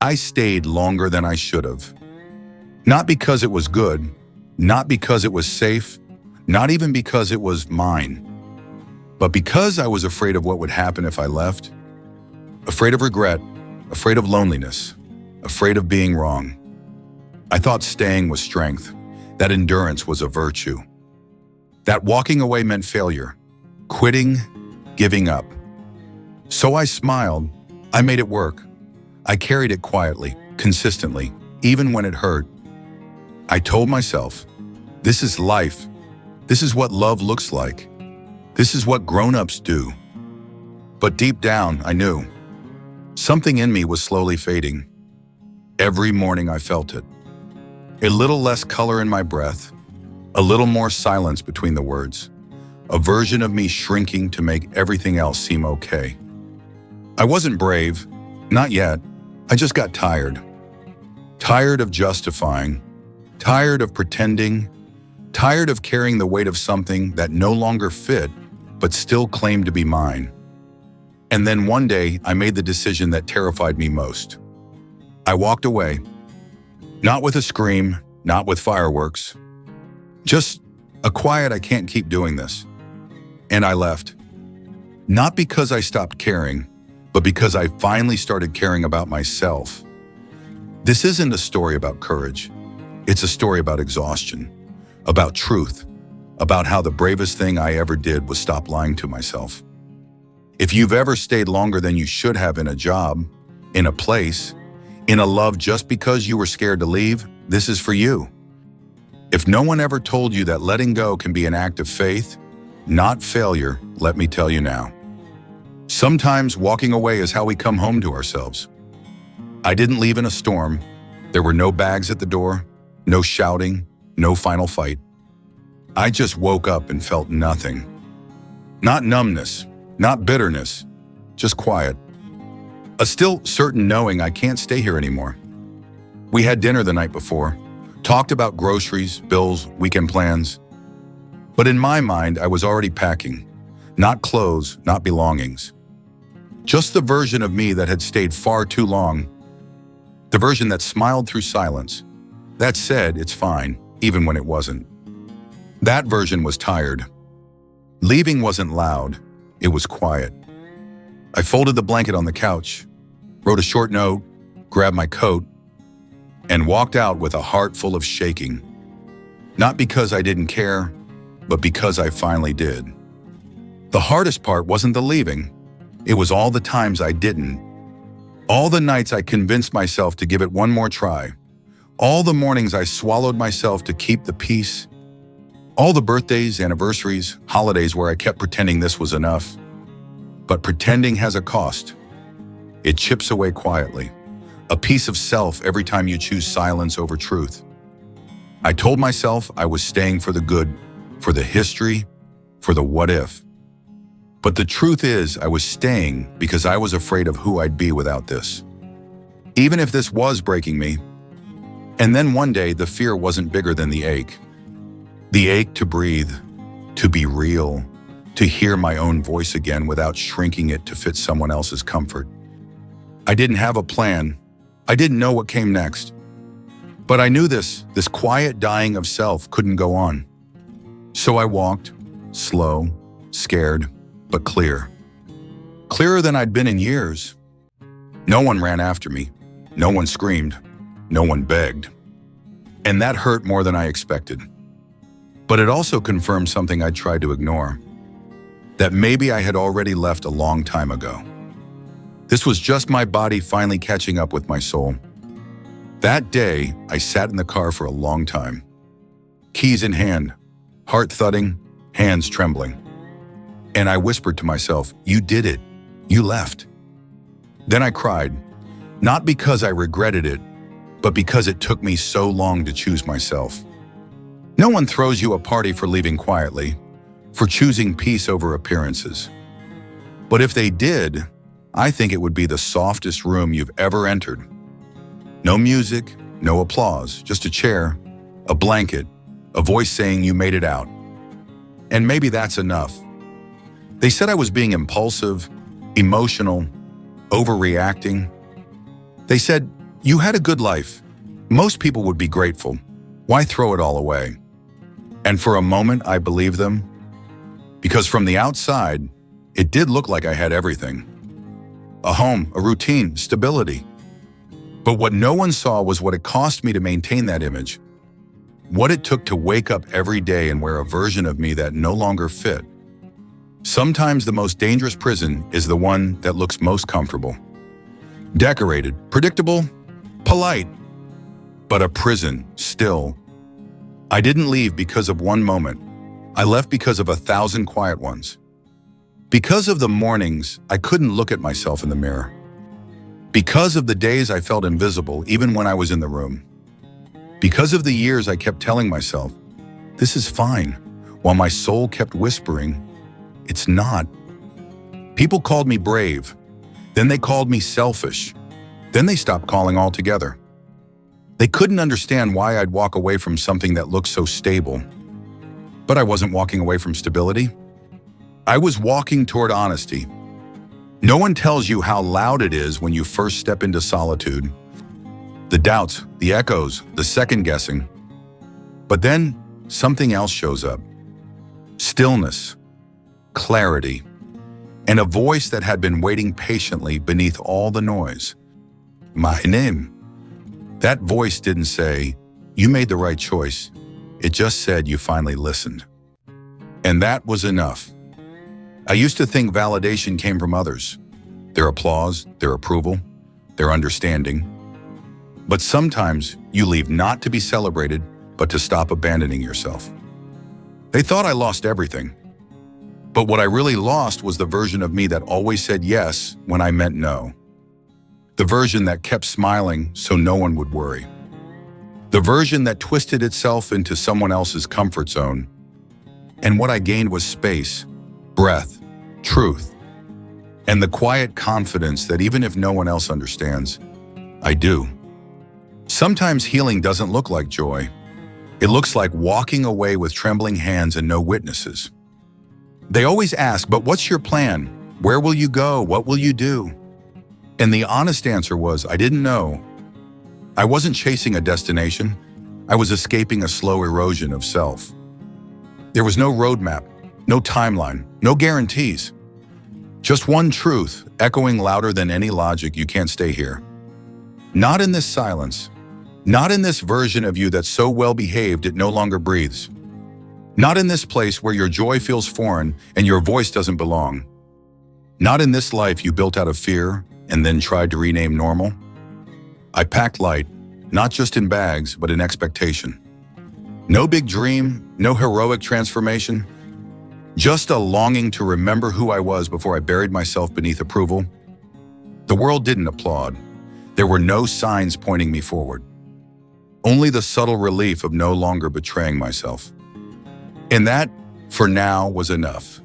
I stayed longer than I should have. Not because it was good, not because it was safe, not even because it was mine, but because I was afraid of what would happen if I left. Afraid of regret, afraid of loneliness, afraid of being wrong. I thought staying was strength, that endurance was a virtue, that walking away meant failure, quitting, giving up. So I smiled. I made it work. I carried it quietly, consistently, even when it hurt. I told myself, this is life. This is what love looks like. This is what grown-ups do. But deep down, I knew. Something in me was slowly fading. Every morning I felt it. A little less color in my breath, a little more silence between the words, a version of me shrinking to make everything else seem okay. I wasn't brave, not yet. I just got tired. Tired of justifying, tired of pretending, tired of carrying the weight of something that no longer fit, but still claimed to be mine. And then one day, I made the decision that terrified me most. I walked away. Not with a scream, not with fireworks. Just a quiet, I can't keep doing this. And I left. Not because I stopped caring, but because I finally started caring about myself. This isn't a story about courage. It's a story about exhaustion, about truth, about how the bravest thing I ever did was stop lying to myself. If you've ever stayed longer than you should have in a job, in a place, in a love just because you were scared to leave, this is for you. If no one ever told you that letting go can be an act of faith, not failure, let me tell you now. Sometimes walking away is how we come home to ourselves. I didn't leave in a storm. There were no bags at the door, no shouting, no final fight. I just woke up and felt nothing. Not numbness, not bitterness, just quiet. A still certain knowing I can't stay here anymore. We had dinner the night before, talked about groceries, bills, weekend plans. But in my mind, I was already packing. Not clothes, not belongings. Just the version of me that had stayed far too long. The version that smiled through silence. That said, it's fine, even when it wasn't. That version was tired. Leaving wasn't loud. It was quiet. I folded the blanket on the couch, wrote a short note, grabbed my coat, and walked out with a heart full of shaking. Not because I didn't care, but because I finally did. The hardest part wasn't the leaving. It was all the times I didn't. All the nights I convinced myself to give it one more try. All the mornings I swallowed myself to keep the peace. All the birthdays, anniversaries, holidays where I kept pretending this was enough. But pretending has a cost. It chips away quietly. A piece of self every time you choose silence over truth. I told myself I was staying for the good, for the history, for the what if. But the truth is, I was staying because I was afraid of who I'd be without this. Even if this was breaking me. And then one day, the fear wasn't bigger than the ache. The ache to breathe, to be real, to hear my own voice again without shrinking it to fit someone else's comfort. I didn't have a plan. I didn't know what came next. But I knew this quiet dying of self couldn't go on. So I walked, slow, scared, but clear. Clearer than I'd been in years. No one ran after me. No one screamed. No one begged. And that hurt more than I expected. But it also confirmed something I'd tried to ignore. That maybe I had already left a long time ago. This was just my body finally catching up with my soul. That day, I sat in the car for a long time. Keys in hand, heart thudding, hands trembling. And I whispered to myself, "You did it. You left." Then I cried, not because I regretted it, but because it took me so long to choose myself. No one throws you a party for leaving quietly, for choosing peace over appearances. But if they did, I think it would be the softest room you've ever entered. No music, no applause, just a chair, a blanket, a voice saying you made it out. And maybe that's enough. They said I was being impulsive, emotional, overreacting. They said You had a good life. Most people would be grateful. Why throw it all away? And for a moment, I believed them. Because from the outside, it did look like I had everything. A home, a routine, stability. But what no one saw was what it cost me to maintain that image. What it took to wake up every day and wear a version of me that no longer fit. Sometimes the most dangerous prison is the one that looks most comfortable. Decorated, predictable, polite, but a prison still. I didn't leave because of one moment. I left because of 1,000 quiet ones. Because of the mornings I couldn't look at myself in the mirror. Because of the days I felt invisible even when I was in the room. Because of the years I kept telling myself, this is fine, while my soul kept whispering, it's not. People called me brave. Then they called me selfish. Then they stopped calling altogether. They couldn't understand why I'd walk away from something that looked so stable. But I wasn't walking away from stability. I was walking toward honesty. No one tells you how loud it is when you first step into solitude. The doubts, the echoes, the second guessing. But then something else shows up. Stillness, clarity, and a voice that had been waiting patiently beneath all the noise. My name. That voice didn't say, you made the right choice. It just said you finally listened. And that was enough. I used to think validation came from others. Their applause, their approval, their understanding. But sometimes you leave not to be celebrated, but to stop abandoning yourself. They thought I lost everything. But what I really lost was the version of me that always said yes when I meant no. The version that kept smiling so no one would worry. The version that twisted itself into someone else's comfort zone. And what I gained was space, breath, truth, and the quiet confidence that even if no one else understands, I do. Sometimes healing doesn't look like joy. It looks like walking away with trembling hands and no witnesses. They always ask, but what's your plan? Where will you go? What will you do? And the honest answer was, I didn't know. I wasn't chasing a destination. I was escaping a slow erosion of self. There was no roadmap, no timeline, no guarantees. Just one truth, echoing louder than any logic: you can't stay here. Not in this silence. Not in this version of you that's so well behaved it no longer breathes. Not in this place where your joy feels foreign and your voice doesn't belong. Not in this life you built out of fear and then tried to rename normal. I packed light, not just in bags, but in expectation. No big dream, no heroic transformation. Just a longing to remember who I was before I buried myself beneath approval. The world didn't applaud. There were no signs pointing me forward. Only the subtle relief of no longer betraying myself. And that, for now, was enough.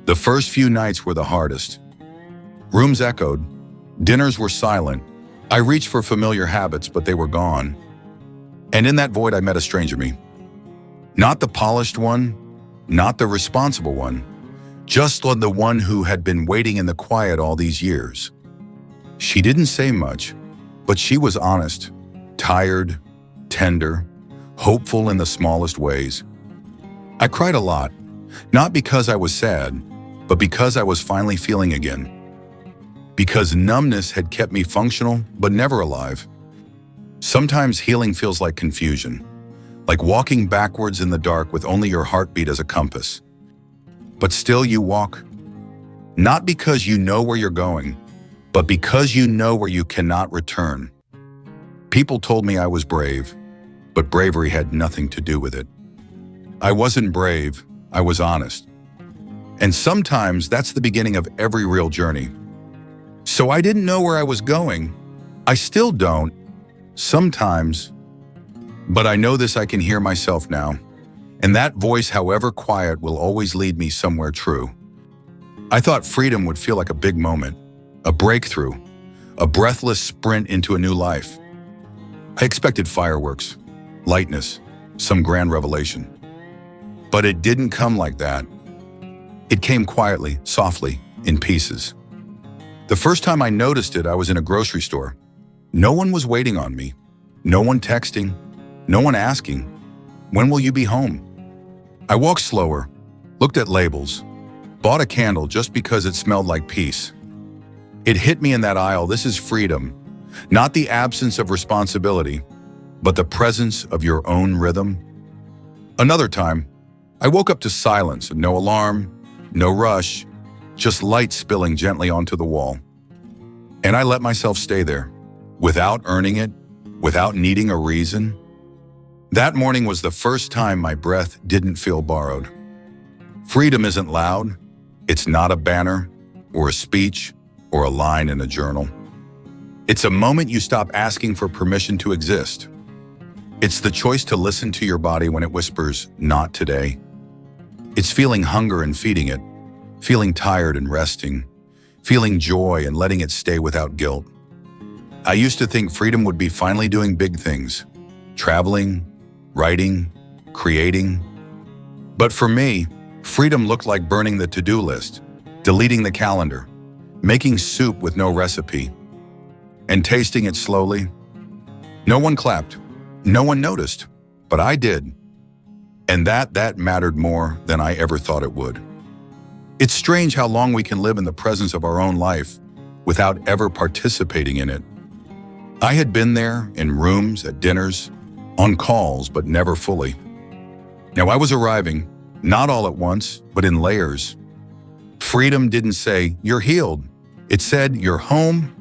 The first few nights were the hardest. Rooms echoed. Dinners were silent. I reached for familiar habits, but they were gone. And in that void, I met a stranger me. Not the polished one, not the responsible one, just the one who had been waiting in the quiet all these years. She didn't say much, but she was honest, tired, tender, hopeful in the smallest ways. I cried a lot, not because I was sad, but because I was finally feeling again. Because numbness had kept me functional, but never alive. Sometimes healing feels like confusion, like walking backwards in the dark with only your heartbeat as a compass. But still you walk, not because you know where you're going, but because you know where you cannot return. People told me I was brave, but bravery had nothing to do with it. I wasn't brave, I was honest. And sometimes that's the beginning of every real journey. So I didn't know where I was going. I still don't, sometimes. But I know this: I can hear myself now. And that voice, however quiet, will always lead me somewhere true. I thought freedom would feel like a big moment, a breakthrough, a breathless sprint into a new life. I expected fireworks, lightness, some grand revelation. But it didn't come like that. It came quietly, softly, in pieces. The first time I noticed it, I was in a grocery store. No one was waiting on me. No one texting. No one asking, "When will you be home?" I walked slower, looked at labels, bought a candle just because it smelled like peace. It hit me in that aisle, this is freedom, not the absence of responsibility, but the presence of your own rhythm. Another time, I woke up to silence, no alarm, no rush, just light spilling gently onto the wall. And I let myself stay there, without earning it, without needing a reason. That morning was the first time my breath didn't feel borrowed. Freedom isn't loud. It's not a banner, or a speech, or a line in a journal. It's a moment you stop asking for permission to exist. It's the choice to listen to your body when it whispers, "Not today." It's feeling hunger and feeding it, feeling tired and resting, feeling joy and letting it stay without guilt. I used to think freedom would be finally doing big things, traveling, writing, creating. But for me, freedom looked like burning the to-do list, deleting the calendar, making soup with no recipe, and tasting it slowly. No one clapped, no one noticed, but I did. And that mattered more than I ever thought it would. It's strange how long we can live in the presence of our own life without ever participating in it. I had been there in rooms, at dinners, on calls, but never fully. Now I was arriving, not all at once, but in layers. Freedom didn't say, "You're healed." It said, "You're home,"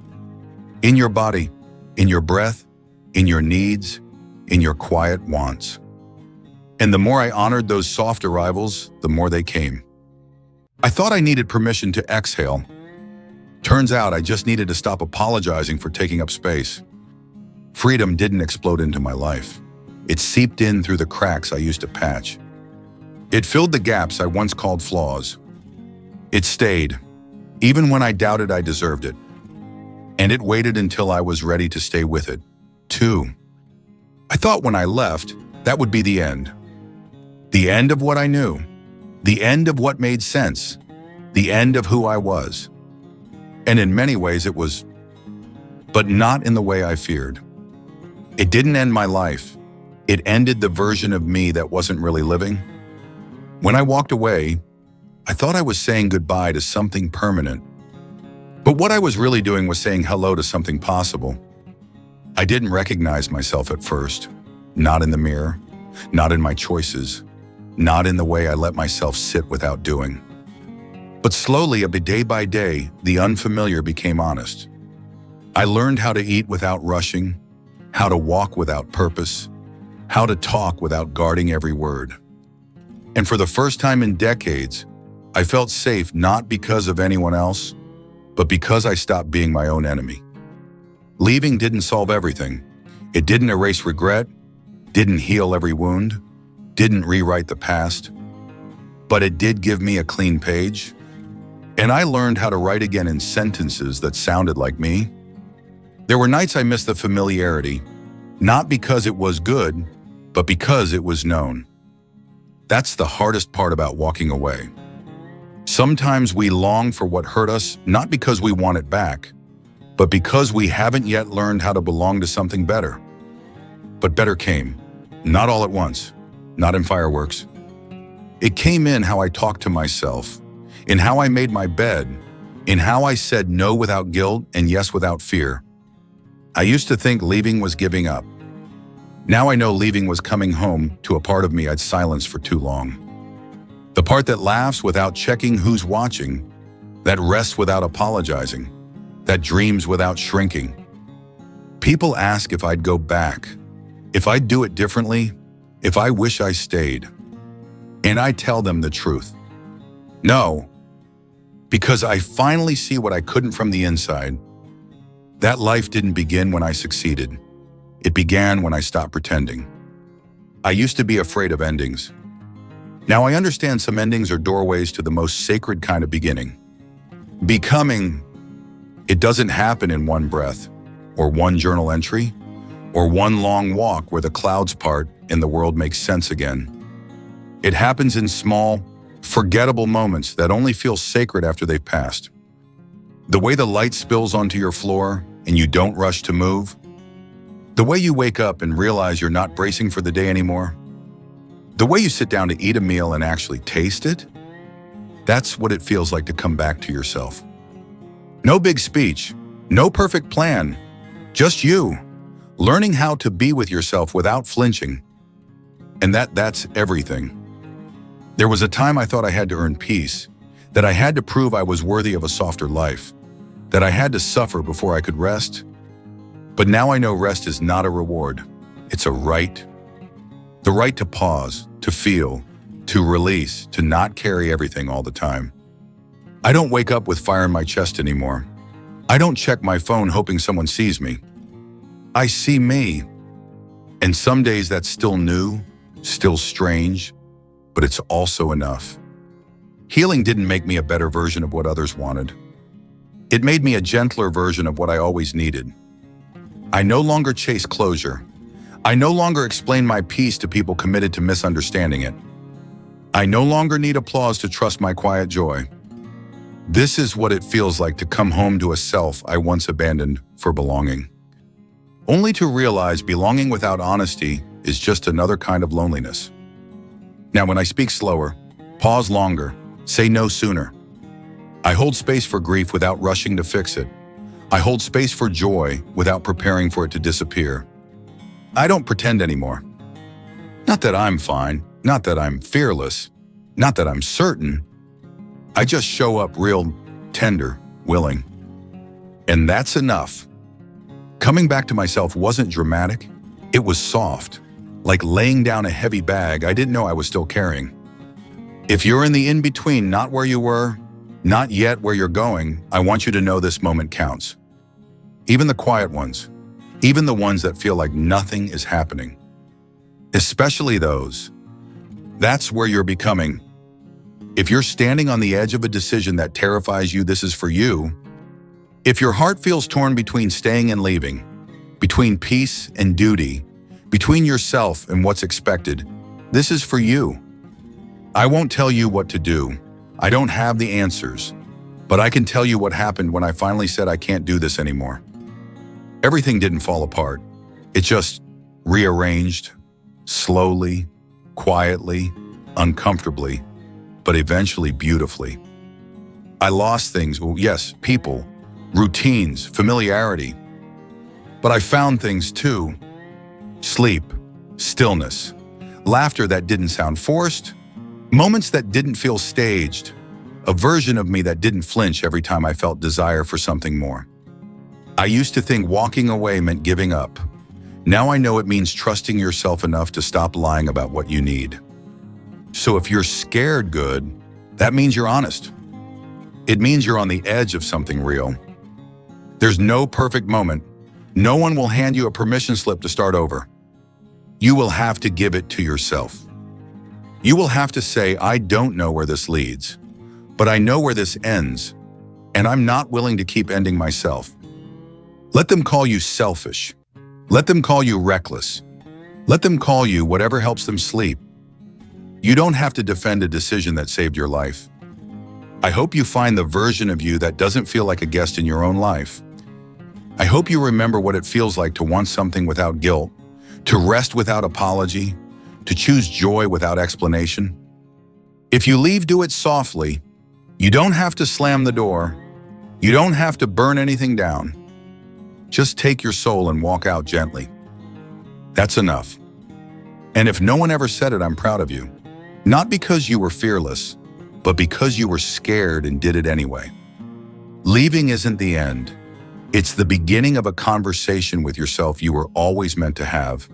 in your body, in your breath, in your needs, in your quiet wants. And the more I honored those soft arrivals, the more they came. I thought I needed permission to exhale. Turns out I just needed to stop apologizing for taking up space. Freedom didn't explode into my life. It seeped in through the cracks I used to patch. It filled the gaps I once called flaws. It stayed, even when I doubted I deserved it. And it waited until I was ready to stay with it, too. I thought when I left, that would be the end. The end of what I knew. The end of what made sense. The end of who I was. And in many ways it was, but not in the way I feared. It didn't end my life. It ended the version of me that wasn't really living. When I walked away, I thought I was saying goodbye to something permanent. But what I was really doing was saying hello to something possible. I didn't recognize myself at first, not in the mirror, not in my choices, not in the way I let myself sit without doing. But slowly, day by day, the unfamiliar became honest. I learned how to eat without rushing, how to walk without purpose, how to talk without guarding every word. And for the first time in decades, I felt safe not because of anyone else, but because I stopped being my own enemy. Leaving didn't solve everything. It didn't erase regret, didn't heal every wound, didn't rewrite the past. But it did give me a clean page. And I learned how to write again in sentences that sounded like me. There were nights I missed the familiarity, not because it was good, but because it was known. That's the hardest part about walking away. Sometimes we long for what hurt us, not because we want it back, but because we haven't yet learned how to belong to something better. But better came, not all at once, not in fireworks. It came in how I talked to myself, in how I made my bed, in how I said no without guilt and yes without fear. I used to think leaving was giving up. Now I know leaving was coming home to a part of me I'd silenced for too long. The part that laughs without checking who's watching, that rests without apologizing, that dreams without shrinking. People ask if I'd go back, if I'd do it differently, if I wish I stayed. And I tell them the truth. No, because I finally see what I couldn't from the inside. That life didn't begin when I succeeded. It began when I stopped pretending. I used to be afraid of endings. Now I understand some endings are doorways to the most sacred kind of beginning. Becoming, it doesn't happen in one breath, or one journal entry, or one long walk where the clouds part and the world makes sense again. It happens in small, forgettable moments that only feel sacred after they've passed. The way the light spills onto your floor and you don't rush to move? The way you wake up and realize you're not bracing for the day anymore? The way you sit down to eat a meal and actually taste it? That's what it feels like to come back to yourself. No big speech, no perfect plan, just you, learning how to be with yourself without flinching. And that's everything. There was a time I thought I had to earn peace, that I had to prove I was worthy of a softer life, that I had to suffer before I could rest. But now I know rest is not a reward. It's a right. The right to pause, to feel, to release, to not carry everything all the time. I don't wake up with fire in my chest anymore. I don't check my phone hoping someone sees me. I see me. And some days that's still new, still strange, but it's also enough. Healing didn't make me a better version of what others wanted. It made me a gentler version of what I always needed. I no longer chase closure. I no longer explain my peace to people committed to misunderstanding it. I no longer need applause to trust my quiet joy. This is what it feels like to come home to a self I once abandoned for belonging. Only to realize belonging without honesty is just another kind of loneliness. Now, when I speak slower, pause longer, say no sooner. I hold space for grief without rushing to fix it. I hold space for joy without preparing for it to disappear. I don't pretend anymore. Not that I'm fine, not that I'm fearless, not that I'm certain. I just show up real, tender, willing. And that's enough. Coming back to myself wasn't dramatic. It was soft, like laying down a heavy bag I didn't know I was still carrying. If you're in the in-between, not where you were, not yet where you're going, I want you to know this moment counts. Even the quiet ones, even the ones that feel like nothing is happening. Especially those. That's where you're becoming. If you're standing on the edge of a decision that terrifies you, this is for you. If your heart feels torn between staying and leaving, between peace and duty, between yourself and what's expected, this is for you. I won't tell you what to do. I don't have the answers, but I can tell you what happened when I finally said I can't do this anymore. Everything didn't fall apart. It just rearranged, slowly, quietly, uncomfortably, but eventually beautifully. I lost things, well, yes, people, routines, familiarity. But I found things too. Sleep, stillness, laughter that didn't sound forced, moments that didn't feel staged, a version of me that didn't flinch every time I felt desire for something more. I used to think walking away meant giving up. Now I know it means trusting yourself enough to stop lying about what you need. So if you're scared good, that means you're honest. It means you're on the edge of something real. There's no perfect moment. No one will hand you a permission slip to start over. You will have to give it to yourself. You will have to say, I don't know where this leads, but I know where this ends, and I'm not willing to keep ending myself. Let them call you selfish. Let them call you reckless. Let them call you whatever helps them sleep. You don't have to defend a decision that saved your life. I hope you find the version of you that doesn't feel like a guest in your own life. I hope you remember what it feels like to want something without guilt, to rest without apology, to choose joy without explanation. If you leave, do it softly. You don't have to slam the door. You don't have to burn anything down. Just take your soul and walk out gently. That's enough. And if no one ever said it, I'm proud of you. Not because you were fearless, but because you were scared and did it anyway. Leaving isn't the end. It's the beginning of a conversation with yourself you were always meant to have.